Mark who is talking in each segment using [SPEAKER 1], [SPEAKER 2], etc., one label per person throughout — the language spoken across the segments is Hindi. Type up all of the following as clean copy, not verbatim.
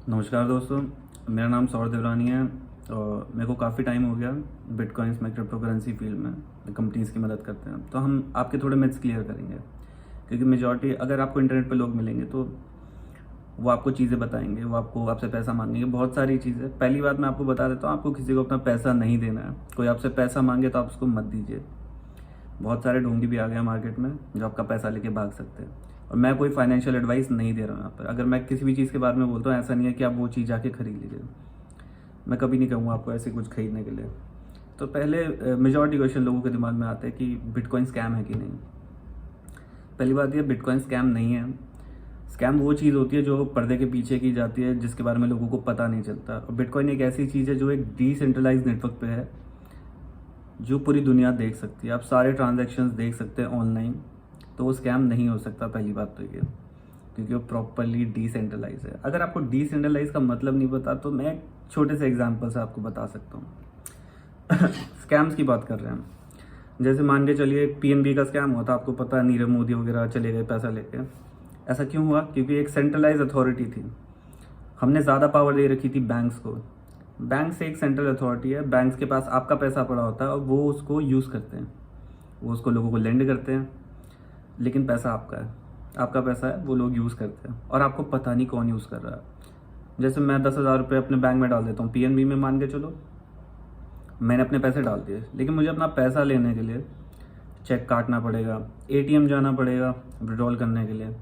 [SPEAKER 1] नमस्कार दोस्तों, मेरा नाम सौरभ देवरानी है और मेरे को काफ़ी टाइम हो गया बिटकॉइंस में, क्रिप्टो करेंसी फील्ड में कंपनीज़ की मदद करते हैं। तो हम आपके थोड़े मिथ्स क्लियर करेंगे, क्योंकि मेजॉरिटी अगर आपको इंटरनेट पे लोग मिलेंगे तो वो आपको चीज़ें बताएंगे, वो आपको आपसे पैसा मांगेंगे, बहुत सारी चीज़ें। पहली बात मैं आपको बता देता हूँ, आपको किसी को अपना पैसा नहीं देना है। कोई आपसे पैसा मांगे तो आप उसको मत दीजिए। बहुत सारे ढोंगी भी आ गए हैं मार्केट में जो आपका पैसा लेके भाग सकते हैं। और मैं कोई फाइनेंशियल एडवाइस नहीं दे रहा हूँ यहाँ पर। अगर मैं किसी भी चीज़ के बारे में बोलता हूँ, ऐसा नहीं है कि आप वो चीज़ जाके खरीद लीजिए। मैं कभी नहीं कहूँगा आपको ऐसे कुछ खरीदने के लिए। तो पहले मेजॉरिटी क्वेश्चन लोगों के दिमाग में आता है कि बिटकॉइन स्कैम है कि नहीं। पहली बात ये, बिटकॉइन स्कैम नहीं है। स्कैम वो चीज़ होती है जो पर्दे के पीछे की जाती है, जिसके बारे में लोगों को पता नहीं चलता। और बिटकॉइन एक ऐसी चीज़ है जो एक डिसेंट्रलाइज नेटवर्क पे है, जो पूरी दुनिया देख सकती है। आप सारे ट्रांजैक्शंस देख सकते हैं ऑनलाइन। तो वो स्कैम नहीं हो सकता, पहली बात तो ये, क्योंकि वो प्रॉपरली डिसेंट्रलाइज है। अगर आपको डिसेंट्रलाइज का मतलब नहीं पता तो मैं एक छोटे से एग्जांपल से आपको बता सकता हूँ। स्कैम्स की बात कर रहे हैं, जैसे मान के चलिए पीएनबी का स्कैम हुआ था, आपको पता है, नीरव मोदी वगैरह चले गए पैसा लेके। ऐसा क्यों हुआ? क्योंकि एक सेंट्रलाइज अथॉरिटी थी। हमने ज़्यादा पावर दे रखी थी बैंक्स को। बैंक से एक सेंट्रल अथॉरिटी है, बैंक्स के पास आपका पैसा पड़ा होता है और वो उसको यूज़ करते हैं, वो उसको लोगों को लेंड करते हैं। लेकिन पैसा आपका है, आपका पैसा है, वो लोग यूज़ करते हैं और आपको पता नहीं कौन यूज़ कर रहा है। जैसे मैं 10,000 रुपये अपने बैंक में डाल देता हूँ, पीएनबी में, मान के चलो मैंने अपने पैसे डाल दिए, लेकिन मुझे अपना पैसा लेने के लिए चेक काटना पड़ेगा, एटीएम जाना पड़ेगा विड्रॉल करने के लिए,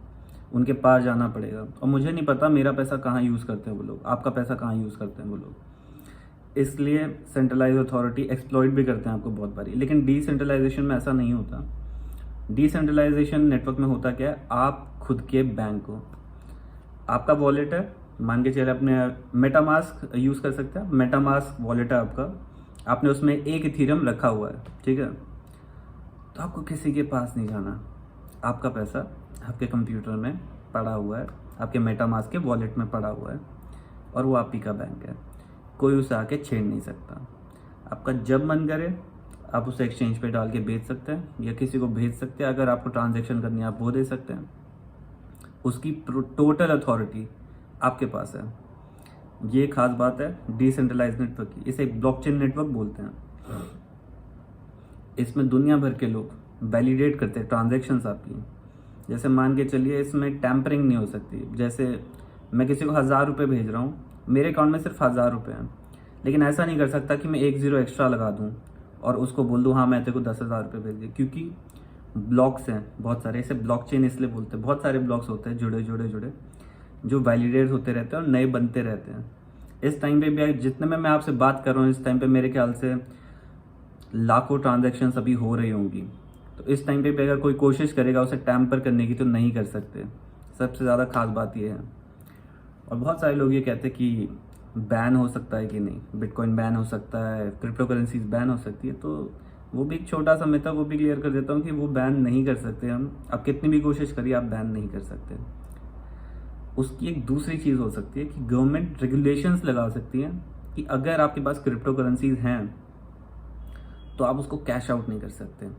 [SPEAKER 1] उनके पास जाना पड़ेगा। और मुझे नहीं पता मेरा पैसा कहाँ यूज़ करते हैं वो लोग, आपका पैसा कहाँ यूज़ करते हैं वो लोग। इसलिए सेंट्रलाइज अथॉरिटी एक्सप्लॉइट भी करते हैं आपको बहुत बारी। लेकिन डिसेंट्रलाइजेशन में ऐसा नहीं होता। डिसेंट्रलाइजेशन नेटवर्क में होता क्या है, आप खुद के बैंक हो, आपका वॉलेट है, मान के चले अपने मेटामास्क यूज़ कर सकते हैं। मेटामास्क वॉलेट है आपका, आपने उसमें एक इथीरियम रखा हुआ है, ठीक है। तो आपको किसी के पास नहीं जाना, आपका पैसा आपके कंप्यूटर में पड़ा हुआ है, आपके मेटामास्क के वॉलेट में पड़ा हुआ है, और वो आप ही का बैंक है। कोई उसे आके छेड़ नहीं सकता। आपका जब मन करे आप उसे एक्सचेंज पे डाल के बेच सकते हैं या किसी को भेज सकते हैं। अगर आपको ट्रांजैक्शन करनी है आप वो दे सकते हैं। उसकी टोटल अथॉरिटी आपके पास है। ये खास बात है डिसेंट्रलाइज नेटवर्क की। इसे ब्लॉकचेन नेटवर्क बोलते हैं। इसमें दुनिया भर के लोग वैलिडेट करते हैं ट्रांजैक्शंस आपकी। जैसे मान के चलिए इसमें टैंपरिंग नहीं हो सकती। जैसे मैं किसी को 1,000 रुपये भेज रहा हूँ, मेरे अकाउंट में सिर्फ 1,000 रुपये हैं, लेकिन ऐसा नहीं कर सकता कि मैं 1 ज़ीरो एक्स्ट्रा लगा दूँ और उसको बोल दूँ हाँ मैं तेरे को 10,000 रुपये भेज दिए। क्योंकि ब्लॉक्स हैं बहुत सारे, इसे ब्लॉकचेन इसलिए बोलते हैं। बहुत सारे ब्लॉक्स होते हैं जुड़े जुड़े जुड़े, जो वैलिडेट होते रहते हैं और नए बनते रहते हैं। इस टाइम पे भी जितने में मैं आपसे बात कर रहा हूँ, इस टाइम पे मेरे ख्याल से लाखों ट्रांजैक्शंस अभी हो रही होंगी। तो इस टाइम पे भी अगर कोई कोशिश करेगा उसे टैम्पर करने की तो नहीं कर सकते। सबसे ज़्यादा खास बात यह है। और बहुत सारे लोग ये कहते हैं कि बैन हो सकता है कि नहीं, बिटकॉइन बैन हो सकता है, क्रिप्टो करेंसीज बैन हो सकती है। तो वो भी एक छोटा सा मिथ है, वो भी क्लियर कर देता हूँ कि वो बैन नहीं कर सकते हम। आप कितनी भी कोशिश करिए, आप बैन नहीं कर सकते। उसकी एक दूसरी चीज़ हो सकती है कि गवर्नमेंट रेगुलेशंस लगा सकती है कि अगर आपके पास क्रिप्टो करेंसीज हैं तो आप उसको कैश आउट नहीं कर सकते।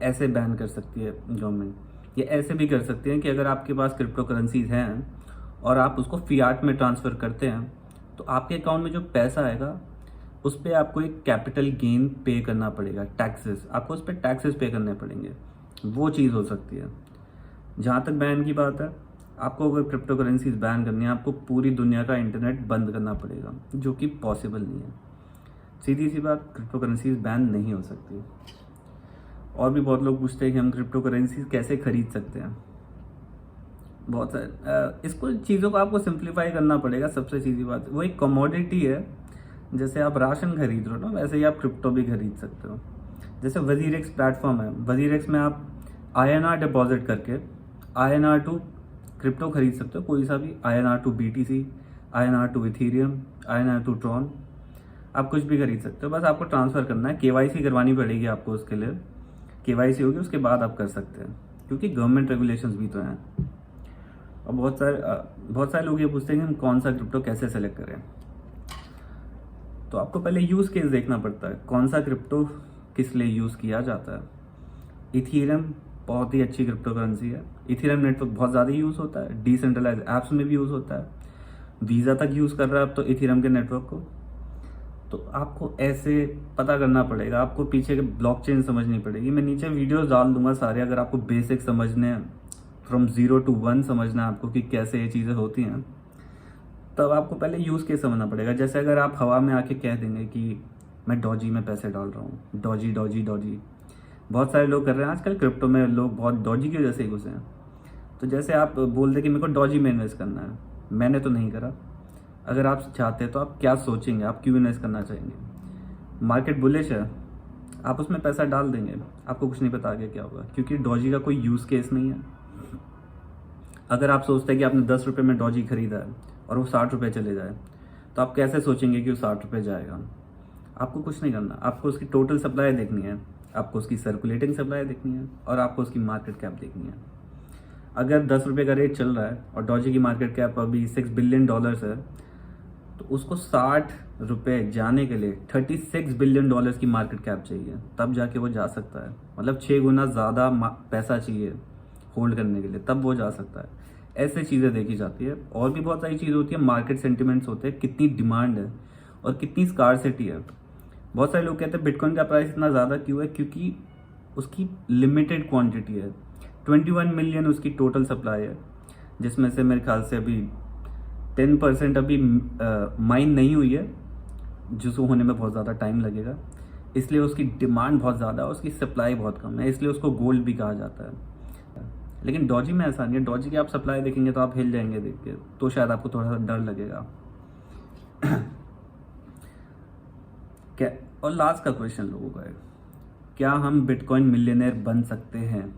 [SPEAKER 1] ऐसे बैन कर सकती है गवर्नमेंट। ये ऐसे भी कर सकती है कि अगर आपके पास क्रिप्टो करेंसीज हैं और आप उसको फियाट में ट्रांसफ़र करते हैं तो आपके अकाउंट में जो पैसा आएगा उस पर आपको एक कैपिटल गेन पे करना पड़ेगा, टैक्सेस। आपको उस पर टैक्सेस पे करने पड़ेंगे। वो चीज़ हो सकती है। जहाँ तक बैन की बात है, आपको अगर क्रिप्टो करेंसीज बैन करनी है, आपको पूरी दुनिया का इंटरनेट बंद करना पड़ेगा, जो कि पॉसिबल नहीं है। सीधी सी बात, क्रिप्टो करेंसीज बैन नहीं हो सकती। और भी बहुत लोग पूछते हैं कि हम क्रिप्टो करेंसीज कैसे खरीद सकते हैं। बहुत सारे इसको चीज़ों को आपको सिंप्लीफाई करना पड़ेगा। सबसे सीधी बात, वो एक कमोडिटी है। जैसे आप राशन खरीद रहे हो ना, वैसे ही आप क्रिप्टो भी खरीद सकते हो। जैसे वजीरेक्स प्लेटफॉर्म है, वजीरेक्स में आप INR डिपॉजिट करके INR टू क्रिप्टो खरीद सकते हो, कोई सा भी, INR to BTC, INR to Ethereum, INR to Tron, आप कुछ भी खरीद सकते हो। बस आपको ट्रांसफ़र करना है, KYC करवानी पड़ेगी आपको। उसके लिए KYC होगी, उसके बाद आप कर सकते हैं, क्योंकि गवर्नमेंट रेगुलेशंस भी तो हैं। और बहुत सारे लोग ये पूछते हैं कि हम कौन सा क्रिप्टो कैसे सेलेक्ट करें। तो आपको पहले यूज़ केस देखना पड़ता है, कौन सा क्रिप्टो किस लिए यूज़ किया जाता है। इथीरियम बहुत ही अच्छी क्रिप्टो करेंसी है। इथीरियम नेटवर्क बहुत ज़्यादा यूज़ होता है, डिसेंट्रलाइज ऐप्स में भी यूज़ होता है। वीज़ा तक यूज़ कर रहा है अब तो इथेरियम के नेटवर्क को। तो आपको ऐसे पता करना पड़ेगा, आपको पीछे के ब्लॉकचेन समझनी पड़ेगी। मैं नीचे वीडियोस डाल दूंगा सारे, अगर आपको बेसिक समझने हैं, फ्रॉम 0 to 1 समझना है आपको कि कैसे ये चीज़ें होती हैं, तब आपको पहले यूज़ केस समझना पड़ेगा। जैसे अगर आप हवा में आके कह देंगे कि मैं डॉजी में पैसे डाल रहा हूँ, डॉजी डॉजी डॉजी, बहुत सारे लोग कर रहे हैं आजकल क्रिप्टो में, लोग बहुत डॉजी की वजह से ही घुसे हैं। तो जैसे आप बोल दे कि मेरे को डॉजी में इन्वेस्ट करना है, मैंने तो नहीं करा। अगर आप चाहते हैं तो आप क्या सोचेंगे, आप क्यों इन्वेस्ट करना चाहेंगे? मार्केट बुलिश है, आप उसमें पैसा डाल देंगे, आपको कुछ नहीं पता आगे क्या होगा, क्योंकि डॉजी का कोई यूज़ केस नहीं है। अगर आप सोचते हैं कि आपने 10 रुपये में डॉजी खरीदा है और वो 60 रुपये चले जाए, तो आप कैसे सोचेंगे कि वो 60 रुपये जाएगा? आपको कुछ नहीं करना, आपको उसकी टोटल सप्लाई देखनी है, आपको उसकी सर्कुलेटिंग सप्लाई देखनी है, और आपको उसकी मार्केट कैप देखनी है। अगर 10 रुपये का रेट चल रहा है और डॉजी की मार्केट कैप अभी $6 बिलियन है, तो उसको 60 रुपये जाने के लिए $36 बिलियन की मार्केट कैप चाहिए, तब जाके वो जा सकता है। मतलब 6 गुना ज़्यादा पैसा चाहिए होल्ड करने के लिए, तब वो जा सकता है। ऐसे चीज़ें देखी जाती है। और भी बहुत सारी चीज़ होती है, मार्केट सेंटिमेंट्स होते हैं, कितनी डिमांड है और कितनी स्कार्सिटी है। बहुत सारे लोग कहते हैं बिटकॉइन का प्राइस इतना ज़्यादा क्यों है, क्योंकि उसकी लिमिटेड क्वांटिटी है। 21 मिलियन उसकी टोटल सप्लाई है, जिसमें से मेरे ख्याल से अभी 10% अभी माइन नहीं हुई है, जिसको होने में बहुत ज़्यादा टाइम लगेगा। इसलिए उसकी डिमांड बहुत ज़्यादा है, उसकी सप्लाई बहुत कम है, इसलिए उसको गोल्ड भी कहा जाता है। लेकिन डॉजी में ऐसा नहीं है। डॉजी की आप सप्लाई देखेंगे तो आप हिल जाएंगे देख के, तो शायद आपको थोड़ा सा डर लगेगा। क्या, और लास्ट का क्वेश्चन लोगों का है, क्या हम बिटकॉइन मिलियनेयर बन सकते हैं?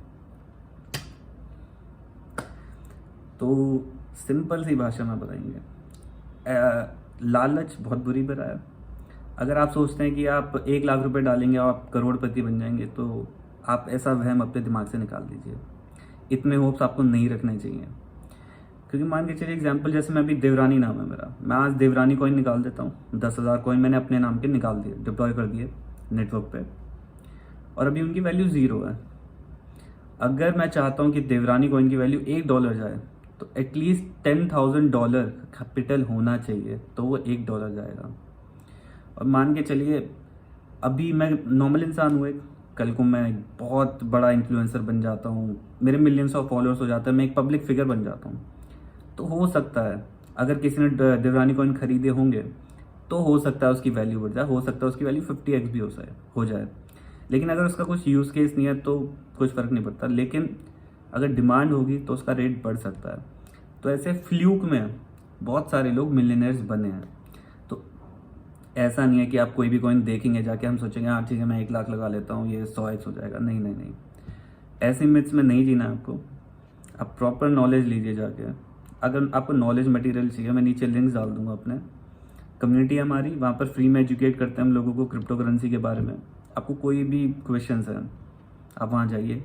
[SPEAKER 1] तो सिंपल सी भाषा में बताएंगे, लालच बहुत बुरी बला है। अगर आप सोचते हैं कि आप 1 लाख रुपए डालेंगे और आप करोड़पति बन जाएंगे, तो आप ऐसा वहम अपने दिमाग से निकाल दीजिए। इतने होप्स आपको नहीं रखने चाहिए, क्योंकि मान के चलिए एग्जांपल, जैसे मैं अभी देवरानी नाम है मेरा, मैं आज देवरानी कॉइन निकाल देता हूँ, 10,000 कॉइन मैंने अपने नाम के निकाल दिए, डिप्लॉय कर दिए नेटवर्क पे, और अभी उनकी वैल्यू 0 है। अगर मैं चाहता हूँ कि देवरानी कॉइन की वैल्यू $1 जाए, तो एटलीस्ट $10,000 कैपिटल होना चाहिए, तो वो $1 जाएगा। और मान के चलिए अभी मैं नॉर्मल इंसान हूँ, कल को मैं एक बहुत बड़ा इन्फ्लुएंसर बन जाता हूँ, मेरे मिलियंस ऑफ फॉलोअर्स हो जाता है, मैं एक पब्लिक फिगर बन जाता हूँ, तो हो सकता है अगर किसी ने देवरानी कॉइन खरीदे होंगे तो हो सकता है उसकी वैल्यू बढ़ जाए, हो सकता है उसकी वैल्यू 50x भी हो जाए। लेकिन अगर उसका कुछ यूज़ केस नहीं है तो कुछ फ़र्क नहीं पड़ता। लेकिन अगर डिमांड होगी तो उसका रेट बढ़ सकता है। तो ऐसे फ्लूक में बहुत सारे लोग मिलियनेयर्स बने हैं। तो ऐसा नहीं है कि आप कोई भी कॉइन देखेंगे जाके हम सोचेंगे हाँ ठीक है मैं 1 लाख लगा लेता हूँ ये 100x हो जाएगा। नहीं नहीं नहीं, ऐसे मिथ्स में नहीं जीना है आपको। आप प्रॉपर नॉलेज लीजिए जाके। अगर आपको नॉलेज मटेरियल चाहिए, मैं नीचे लिंक्स डाल दूंगा अपने, कम्युनिटी है हमारी, वहाँ पर फ्री में एजुकेट करते हैं हम लोगों को क्रिप्टो करेंसी के बारे में। आपको कोई भी क्वेश्चंस है आप वहाँ जाइए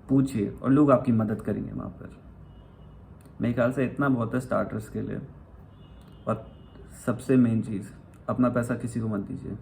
[SPEAKER 1] पूछिए और लोग आपकी मदद करेंगे वहाँ पर। मेरे ख्याल से इतना बहुत है स्टार्टर्स के लिए। और सबसे मेन चीज़, अपना पैसा किसी को मत दीजिए।